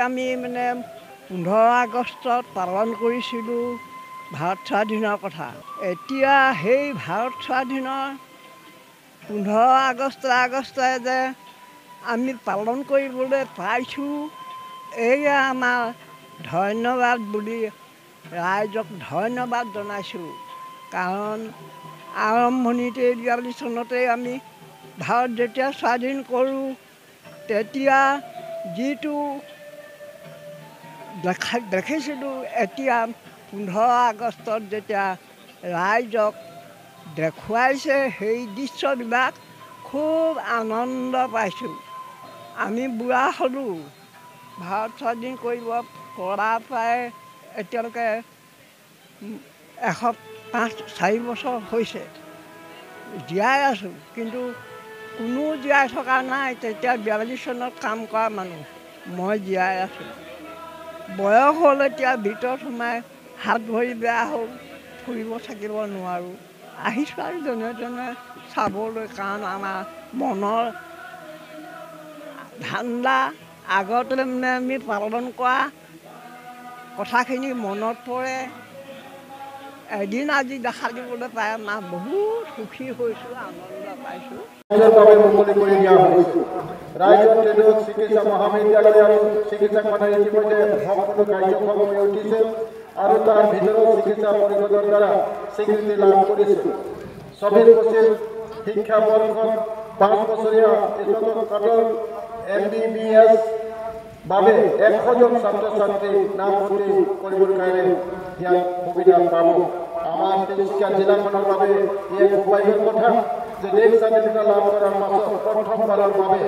আমি মানে 15 আগষ্টত পালন কৰিছিলোঁ ভাৰত স্বাধীনৰ কথা। এতিয়া সেই ভাৰত স্বাধীনৰ 15 আগষ্টে যে আমি পালন কৰিবলৈ পাইছোঁ, এয়া আমাৰ ধন্যবাদ বুলি ৰাইজক ধন্যবাদ জনাইছোঁ। কাৰণ আৰম্ভণিতে 42 চনতেই আমি ভাৰত যেতিয়া স্বাধীন কৰোঁ, তেতিয়া যিটো দেখিছিলোঁ, এতিয়া 15 আগষ্টত যেতিয়া ৰাইজক দেখুৱাইছে সেই দৃশ্যবিলাক খুব আনন্দ পাইছোঁ। আমি বুঢ়া হ'লোঁ, ভাৰত স্বাধীন কৰিব পৰা প্ৰায় এতিয়ালৈকে 104 বছৰ হৈছে। জীয়াই আছোঁ, কিন্তু কোনো জীয়াই থকা নাই। তেতিয়া 42 চনত কাম কৰা মানুহ, মই জীয়াই আছোঁ। বয়স হ'ল এতিয়া, ভিতৰত সোমাই হাত ভৰি বেয়া হ'ল, ফুৰিব থাকিব নোৱাৰোঁ। আহিছোঁ আৰু যেনে তেনে চাবলৈ, কাৰণ আমাৰ মনৰ ধান্দা আগতে মানে আমি পালন কৰা কথাখিনি মনত পৰে। এদিন আজি দেখা দিবলৈ পাই আমাৰ বহুত সুখী হৈছোঁ, আনন্দ পাইছোঁ। ৰাইজৰ ট্ৰেডত চিকিৎসা মহাবিদ্যালয় আৰু চিকিৎসাখানাৰ ইতিমধ্যে সম্পূৰ্ণ কাৰ্যক্ষম হৈ উঠিছে আৰু তাৰ ভিতৰত চিকিৎসা পৰিষদৰ দ্বাৰা স্বীকৃতি লাভ কৰিছে। 24-25 শিক্ষাবৰ্ষত 5 বছৰীয়া স্নাতকোত্তৰ MBBS বাবে 100জন ছাত্ৰ ছাত্ৰী নামভৰ্তি কৰিবৰ কাৰণে ইয়াত সুবিধা পাব। আমাৰ তিনিচুকীয়া জিলাখনৰ বাবে এক সৌভাগ্যৰ কথা যে দেশ স্বাধীনতা লাভ কৰাৰ পাছত প্ৰথমবাৰৰ বাবে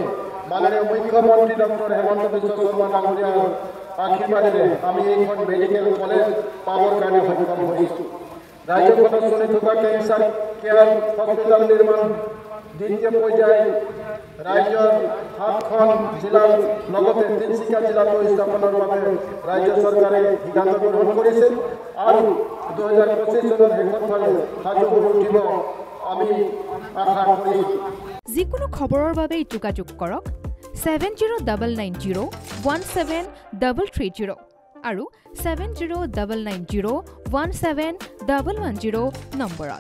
মাননীয় মুখ্যমন্ত্ৰী ডক্টৰ হেমন্ত বিশ্ব শৰ্মা ডাঙৰীয়াৰ আশীৰ্বাদেৰে আমি এইখন মেডিকেল কলেজ পাবৰ কাৰণে সক্ষম হৈছোঁ। ৰাজ্যখনত চলি থকা কেঞ্চাৰ কেয়াৰ হস্পিটেল নিৰ্মাণ দ্বিতীয় পৰ্যায় ৰাজ্যৰ 7খন জিলাৰ লগতে তিনিচুকীয়া জিলাতো স্থাপনৰ বাবে ৰাজ্য চৰকাৰে সিদ্ধান্ত গ্ৰহণ কৰিছে আৰু 2025 চনৰ শেষৰ ফালে সাজু হৈ উঠিব আমি আশা কৰিছোঁ। যিকোনো খবৰৰ বাবে যোগাযোগ কৰক 7099017330 আৰু 7099017110 নম্বৰত।